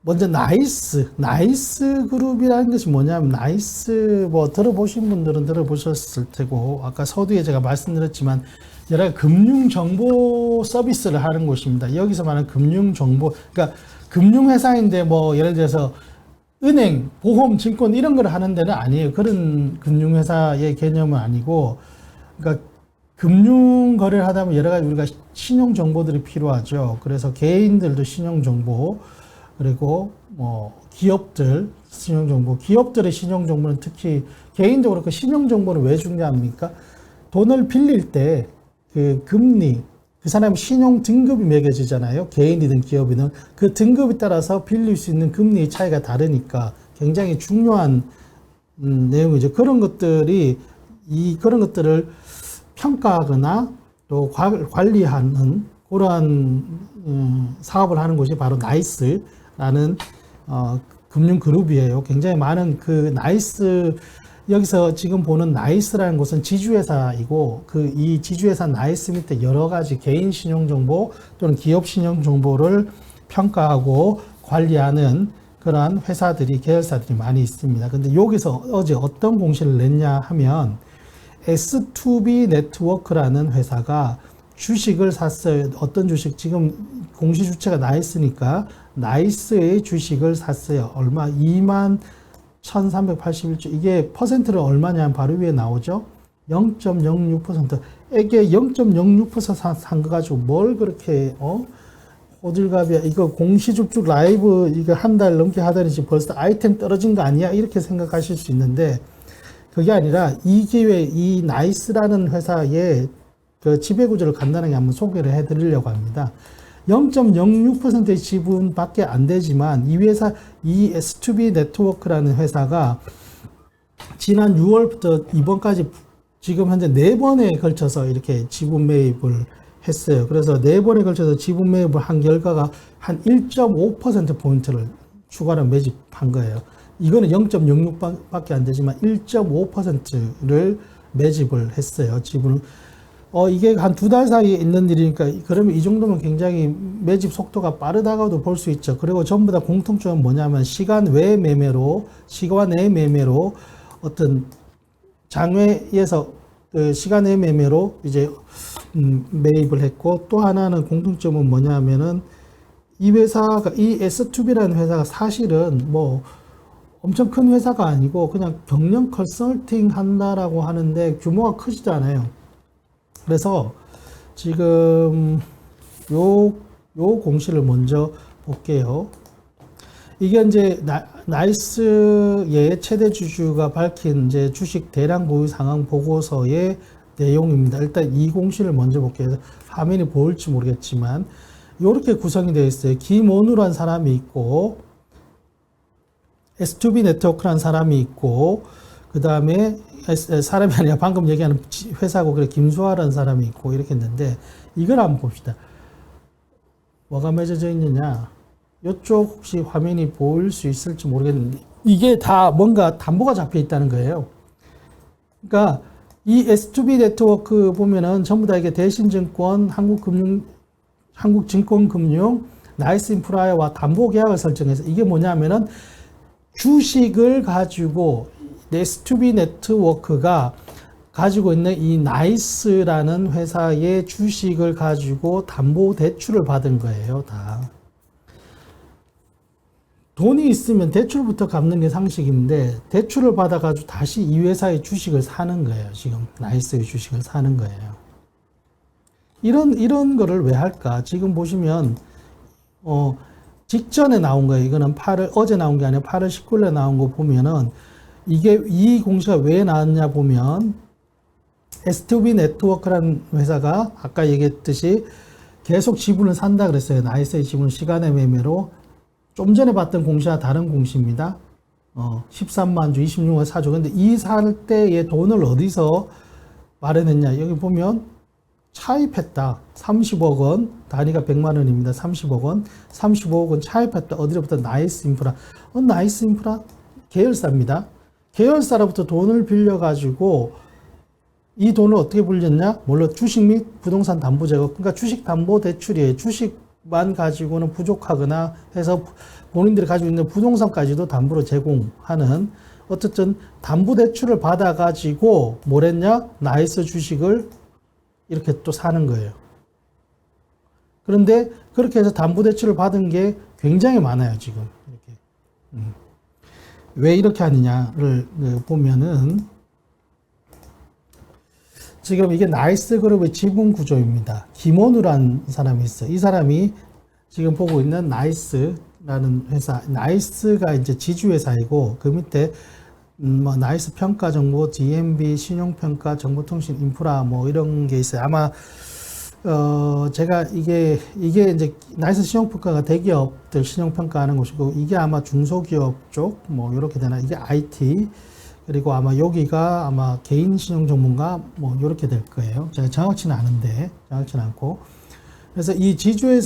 먼저 나이스 그룹이라는 것이 뭐냐면, 나이스 뭐 들어보신 분들은 들어보셨을 테고, 아까 서두에 제가 말씀드렸지만 여러 가지 금융 정보 서비스를 하는 곳입니다. 여기서 말하는 금융 정보, 그러니까 금융 회사인데 뭐 예를 들어서 은행, 보험, 증권 이런 걸 하는 데는 아니에요. 그런 금융 회사의 개념은 아니고, 그러니까 금융 거래를 하다 보면 여러 가지 우리가 신용 정보들이 필요하죠. 그래서 개인들도 신용 정보, 그리고 뭐 기업들 신용 정보, 기업들의 신용 정보는 특히 개인도 그렇고, 신용 정보는 왜 중요합니까? 돈을 빌릴 때 그 금리, 그 사람의 신용 등급이 매겨지잖아요. 개인이든 기업이든 그 등급에 따라서 빌릴 수 있는 금리의 차이가 다르니까 굉장히 중요한 내용이죠. 그런 것들을 평가하거나 또 관리하는 그러한 사업을 하는 곳이 바로 나이스라는 금융 그룹이에요. 굉장히 많은 그 나이스, 여기서 지금 보는 나이스라는 곳은 지주회사이고, 이 지주회사 나이스 밑에 여러 가지 개인 신용정보 또는 기업 신용정보를 평가하고 관리하는 그러한 회사들이, 계열사들이 많이 있습니다. 근데 여기서 어제 어떤 공시를 냈냐 하면, S2B 네트워크라는 회사가 주식을 샀어요. 어떤 주식? 지금 공시 주체가 나이스니까 나이스의 주식을 샀어요. 얼마? 21,381조. 이게 퍼센트를 얼마냐면 바로 위에 나오죠. 0.06%. 이게 0.06% 산 거 가지고 뭘 그렇게 호들갑이야. 이거 공시줍줍 라이브 이거 한 달 넘게 하더니 지금 벌써 아이템 떨어진 거 아니야? 이렇게 생각하실 수 있는데, 그게 아니라 이 기회에 이 나이스라는 회사의 그 지배구조를 간단하게 한번 소개를 해드리려고 합니다. 0.06%의 지분밖에 안 되지만 이 회사, 이 S2B 네트워크라는 회사가 지난 6월부터 이번까지 지금 현재 4번에 걸쳐서 이렇게 지분 매입을 했어요. 그래서 4번에 걸쳐서 지분 매입을 한 결과가 한 1.5%포인트를 추가로 매집한 거예요. 이거는 0.06밖에 안 되지만 1.5%를 매집을 했어요. 지분을. 이게 한 2달 사이에 있는 일이니까, 그러면 이 정도면 굉장히 매집 속도가 빠르다고도 볼 수 있죠. 그리고 전부 다 공통점은 뭐냐면 시간 외 매매로, 어떤 장외에서 시간 외 매매로 이제 매입을 했고, 또 하나는 공통점은 뭐냐면은 이 회사가, 이 S2B라는 회사가 사실은 뭐 엄청 큰 회사가 아니고 그냥 경영 컨설팅 한다라고 하는데 규모가 크지도 않아요. 그래서 지금 요 공시를 먼저 볼게요. 이게 이제 나이스의 최대 주주가 밝힌 이제 주식 대량 보유 상황 보고서의 내용입니다. 일단 이 공시를 먼저 볼게요. 화면이 보일지 모르겠지만 이렇게 구성이 되어 있어요. 김원우라는 사람이 있고, S2B 네트워크라는 사람이 있고, 그 다음에 사람이 아니라 방금 얘기하는 회사고, 그래 김수아라는 사람이 있고 이렇게 했는데, 이걸 한번 봅시다. 뭐가 맺어져 있느냐? 이쪽 혹시 화면이 보일 수 있을지 모르겠는데, 이게 다 뭔가 담보가 잡혀 있다는 거예요. 그러니까 이 S2B 네트워크 보면은 전부 다 이게 대신증권, 한국증권금융, 나이스인프라와 담보 계약을 설정해서, 이게 뭐냐면은 주식을 가지고 S2B 네트워크가 가지고 있는 이 나이스라는 회사의 주식을 가지고 담보 대출을 받은 거예요, 다. 돈이 있으면 대출부터 갚는 게 상식인데, 대출을 받아가지고 다시 이 회사의 주식을 사는 거예요. 지금 나이스의 주식을 사는 거예요. 이런 거를 왜 할까? 지금 보시면 직전에 나온 거예요. 이거는 어제 나온 게 아니라 8월 19일에 나온 거 보면은, 이 공시가 왜 나왔냐 보면, S2B 네트워크라는 회사가 아까 얘기했듯이 계속 지분을 산다 그랬어요. 나이스의 지분을 시간의 매매로. 좀 전에 봤던 공시와 다른 공시입니다. 13만 주, 26만 4조. 근데 이 살 때의 돈을 어디서 마련했냐? 여기 보면 차입했다. 30억 원, 단위가 100만 원입니다. 30억 원, 35억 원 차입했다. 어디로부터? 나이스 인프라. 나이스 인프라 계열사입니다. 계열사로부터 돈을 빌려가지고 이 돈을 어떻게 불렸냐? 물론 주식 및 부동산 담보 제거. 그러니까 주식 담보 대출이에요. 주식 주식만 가지고는 부족하거나 해서 본인들이 가지고 있는 부동산까지도 담보로 제공하는 어쨌든 담보대출을 받아가지고 뭘 했냐? 나이스 주식을 이렇게 또 사는 거예요. 그런데 그렇게 해서 담보대출을 받은 게 굉장히 많아요, 지금. 이렇게. 왜 이렇게 하느냐를 보면은 지금 이게 나이스 그룹의 지분 구조입니다. 김원우라는 사람이 있어요. 이 사람이 지금 보고 있는 나이스라는 회사, 나이스가 이제 지주회사이고 그 밑에 뭐 나이스 평가 정보, DMB 신용평가, 정보통신 인프라 뭐 이런 게 있어요. 아마 제가 이게 이제 나이스 신용평가가 대기업들 신용평가하는 곳이고 이게 아마 중소기업 쪽 뭐 이렇게 되나 이게 IT 그리고 아마 여기가 아마 개인 신용 전문가 뭐 이렇게 될 거예요. 제가 정확치는 않은데 정확치는 않고 그래서 이 지주회사의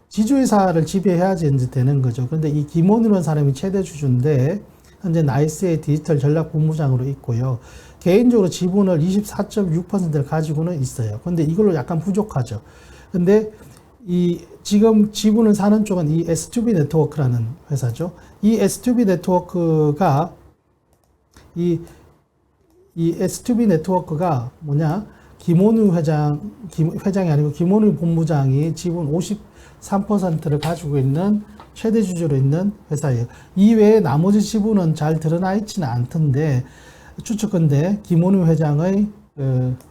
지주회사를 지배해야지 이제 되는 거죠. 그런데 이 김원우라는 사람이 최대 주주인데 현재 나이스의 디지털 전략 본부장으로 있고요. 개인적으로 지분을 24.6%를 가지고는 있어요. 근데 이걸로 약간 부족하죠. 근데 지금 지분을 사는 쪽은 이 S2B 네트워크라는 회사죠. 이 S2B 네트워크가 이 S2B 네트워크가 뭐냐? 김원우 회장이 아니고 김원우 본부장이 지분 53%를 가지고 있는 최대 주주로 있는 회사예요. 이외에 나머지 지분은 잘 드러나 있지는 않던데 추측컨대 김원우 회장의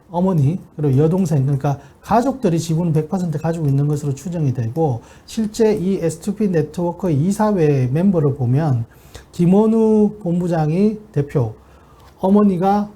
어머니 그리고 여동생 그러니까 가족들이 지분 100% 가지고 있는 것으로 추정이 되고 실제 이 S2P 네트워크 이사회 멤버를 보면 김원우 본부장이 대표, 어머니가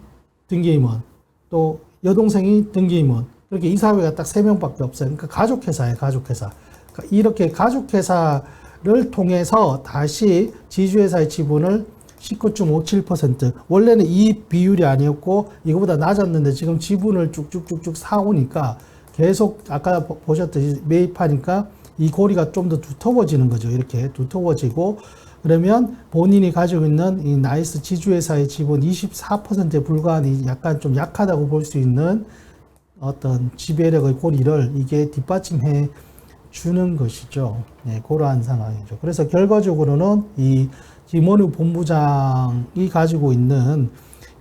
등기임원, 또 여동생이 등기임원 그렇게 이사회가 딱 3명밖에 없어요. 그러니까 가족회사예요. 가족회사. 그러니까 이렇게 가족회사를 통해서 다시 지주회사의 지분을 19.57% 원래는 이 비율이 아니었고 이거보다 낮았는데 지금 지분을 쭉쭉쭉쭉 사오니까 계속 아까 보셨듯이 매입하니까 이 고리가 좀 더 두터워지는 거죠. 이렇게 두터워지고 그러면 본인이 가지고 있는 이 나이스 지주회사의 지분 24%에 불과한 이 약간 좀 약하다고 볼 수 있는 어떤 지배력의 고리를 이게 뒷받침해 주는 것이죠. 네, 그러한 상황이죠. 그래서 결과적으로는 이 김원우 본부장이 가지고 있는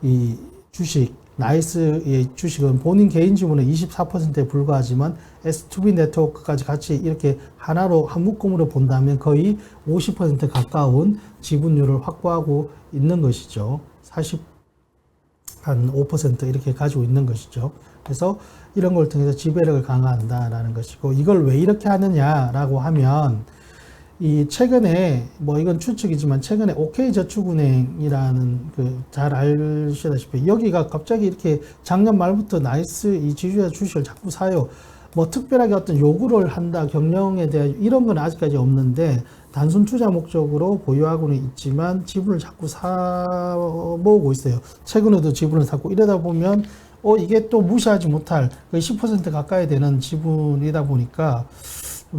이 주식, 나이스의 주식은 본인 개인 지분의 24%에 불과하지만 S2B 네트워크까지 같이 이렇게 하나로 한 묶음으로 본다면 거의 50% 가까운 지분율을 확보하고 있는 것이죠. 45% 이렇게 가지고 있는 것이죠. 그래서 이런 걸 통해서 지배력을 강화한다라는 것이고 이걸 왜 이렇게 하느냐라고 하면 이 최근에 뭐 이건 추측이지만 최근에 OK저축은행이라는 그 잘 아시다시피 여기가 갑자기 이렇게 작년 말부터 나이스 이 지주회사 주식을 자꾸 사요. 뭐 특별하게 어떤 요구를 한다 경영에 대한 이런 건 아직까지 없는데 단순 투자 목적으로 보유하고는 있지만 지분을 자꾸 사 모으고 있어요. 최근에도 지분을 샀고 이러다 보면 이게 또 무시하지 못할 거의 10% 가까이 되는 지분이다 보니까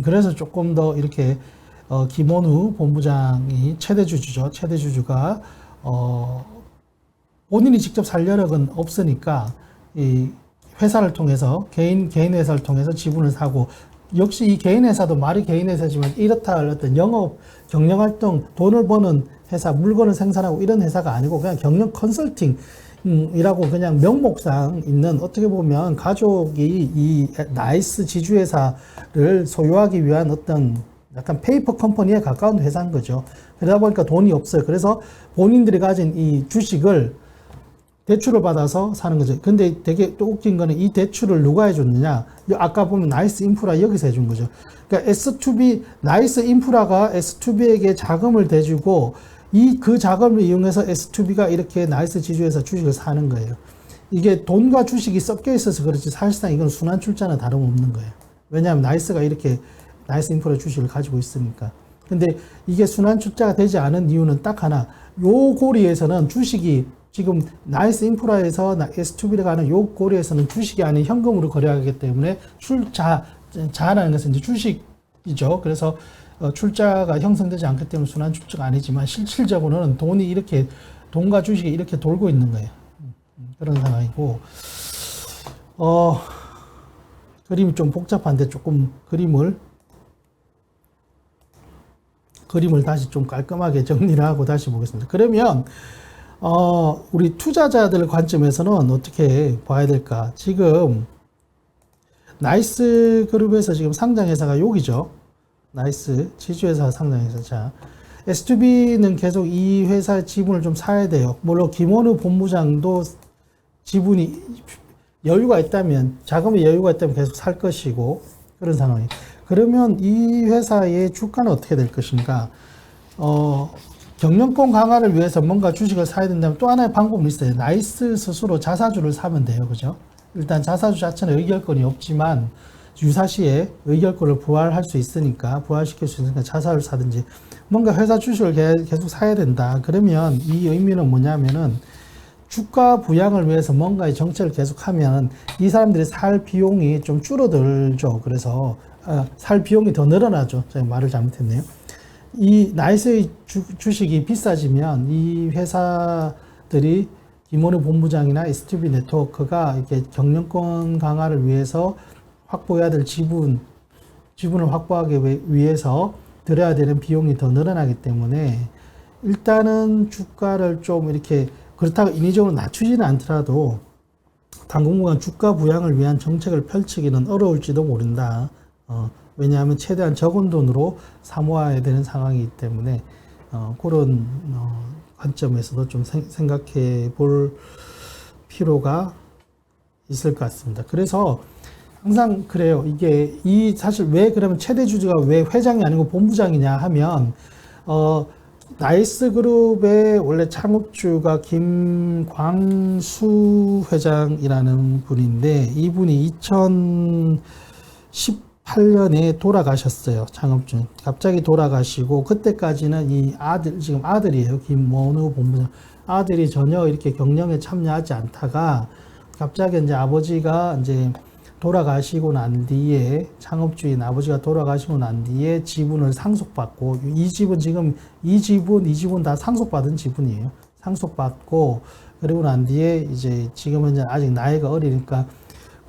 그래서 조금 더 이렇게 김원우 본부장이 최대 주주죠. 최대 주주가 본인이 직접 살 여력은 없으니까 이 회사를 통해서 개인 회사를 통해서 지분을 사고 역시 이 개인 회사도 말이 개인 회사지만 이렇다 할 어떤 영업 경영 활동 돈을 버는 회사 물건을 생산하고 이런 회사가 아니고 그냥 경영 컨설팅 이라고 그냥 명목상 있는 어떻게 보면 가족이 이 나이스 지주회사를 소유하기 위한 어떤 약간 페이퍼 컴퍼니에 가까운 회사인 거죠. 그러다 보니까 돈이 없어요. 그래서 본인들이 가진 이 주식을 대출을 받아서 사는 거죠. 근데 되게 또 웃긴 거는 이 대출을 누가 해줬느냐. 아까 보면 나이스 인프라 여기서 해준 거죠. 그러니까 S2B, 나이스 인프라가 S2B에게 자금을 대주고 그 자금을 이용해서 S2B가 이렇게 나이스 지주회사 주식을 사는 거예요. 이게 돈과 주식이 섞여 있어서 그렇지 사실상 이건 순환 출자나 다름없는 거예요. 왜냐하면 나이스가 이렇게 나이스 인프라 주식을 가지고 있으니까. 근데 이게 순환 출자가 되지 않은 이유는 딱 하나. 요 고리에서는 주식이 지금 나이스 인프라에서 S2B를 가는 요 고리에서는 주식이 아닌 현금으로 거래하기 때문에 자라는 것은 이제 주식이죠. 그래서 출자가 형성되지 않기 때문에 순환 출자가 아니지만 실질적으로는 돈과 주식이 이렇게 돌고 있는 거예요. 그런 상황이고, 그림이 좀 복잡한데 조금 그림을 다시 좀 깔끔하게 정리를 하고 다시 보겠습니다. 그러면 우리 투자자들 관점에서는 어떻게 봐야 될까? 지금 나이스 그룹에서 지금 상장회사가 여기죠. 나이스 지주회사 상장회사. 자, S2B는 계속 이 회사의 지분을 좀 사야 돼요. 물론 김원우 본부장도 지분이 여유가 있다면, 자금의 여유가 있다면 계속 살 것이고, 그런 상황이. 그러면 이 회사의 주가는 어떻게 될 것인가? 경영권 강화를 위해서 뭔가 주식을 사야 된다면 또 하나의 방법은 있어요. 나이스 스스로 자사주를 사면 돼요. 그죠? 일단 자사주 자체는 의결권이 없지만, 유사시에 의결권을 부활할 수 있으니까, 부활시킬 수 있으니까 자사를 사든지, 뭔가 회사 주식을 계속 사야 된다. 그러면 이 의미는 뭐냐면은, 주가 부양을 위해서 뭔가의 정책을 계속하면 이 사람들이 살 비용이 좀 줄어들죠. 그래서 살 비용이 더 늘어나죠. 제가 말을 잘못했네요. 이 나이스의 주식이 비싸지면 이 회사들이 김원우 본부장이나 S2B 네트워크가 이렇게 경영권 강화를 위해서 확보해야 될 지분을 확보하기 위해서 들여야 되는 비용이 더 늘어나기 때문에 일단은 주가를 좀 이렇게 그렇다고 인위적으로 낮추지는 않더라도 당분간 주가 부양을 위한 정책을 펼치기는 어려울지도 모른다. 왜냐하면 최대한 적은 돈으로 사모아야 되는 상황이기 때문에 그런 관점에서도 좀 생각해 볼 필요가 있을 것 같습니다. 그래서 항상 그래요. 이게 사실 왜 그러면 최대 주주가 왜 회장이 아니고 본부장이냐 하면 나이스 그룹의 원래 창업주가 김광수 회장이라는 분인데 이분이 2018년에 돌아가셨어요. 창업주. 갑자기 돌아가시고 그때까지는 이 지금 아들이에요. 김원우 본부장. 아들이 전혀 이렇게 경영에 참여하지 않다가 갑자기 이제 아버지가 이제 돌아가시고 난 뒤에 창업주인 아버지가 돌아가시고 난 뒤에 지분을 상속받고 이 지분 다 상속받은 지분이에요. 상속받고 그리고 난 뒤에 이제 지금은 이제 아직 나이가 어리니까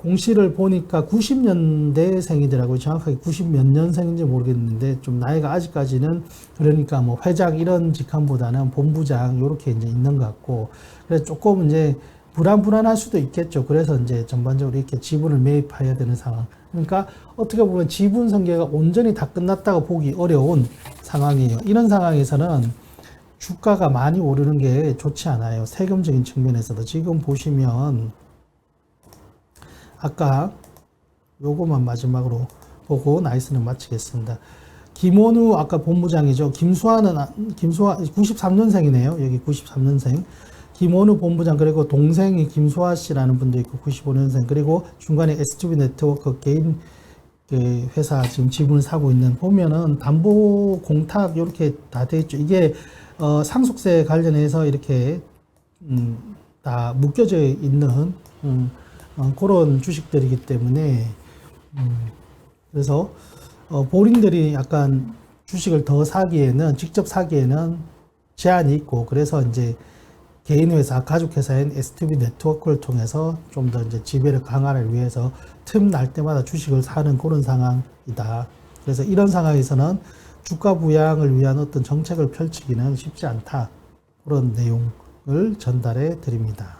공시를 보니까 90년대생이더라고요. 정확하게 90 몇 년생인지 모르겠는데 좀 나이가 아직까지는 그러니까 뭐 회장 이런 직함보다는 본부장 이렇게 이제 있는 것 같고 그래서 조금 이제 불안할 수도 있겠죠. 그래서 이제 전반적으로 이렇게 지분을 매입해야 되는 상황. 그러니까 어떻게 보면 지분 승계가 온전히 다 끝났다고 보기 어려운 상황이에요. 이런 상황에서는 주가가 많이 오르는 게 좋지 않아요. 세금적인 측면에서도. 지금 보시면 아까 요거만 마지막으로 보고 나이스는 마치겠습니다. 김원우 아까 본부장이죠. 김수아 93년생이네요. 여기 93년생. 김원우 본부장 그리고 동생이 김수아 씨라는 분도 있고 95년생 그리고 중간에 S2B 네트워크 개인 회사 지금 지분을 사고 있는 보면은 담보 공탁 이렇게 다 돼 있죠. 이게 상속세 관련해서 이렇게 다 묶여져 있는 그런 주식들이기 때문에 그래서 본인들이 약간 주식을 더 사기에는 직접 사기에는 제한이 있고 그래서 이제 개인회사, 가족회사인 S2B 네트워크를 통해서 좀 더 이제 지배력 강화를 위해서 틈 날 때마다 주식을 사는 그런 상황이다. 그래서 이런 상황에서는 주가 부양을 위한 어떤 정책을 펼치기는 쉽지 않다. 그런 내용을 전달해 드립니다.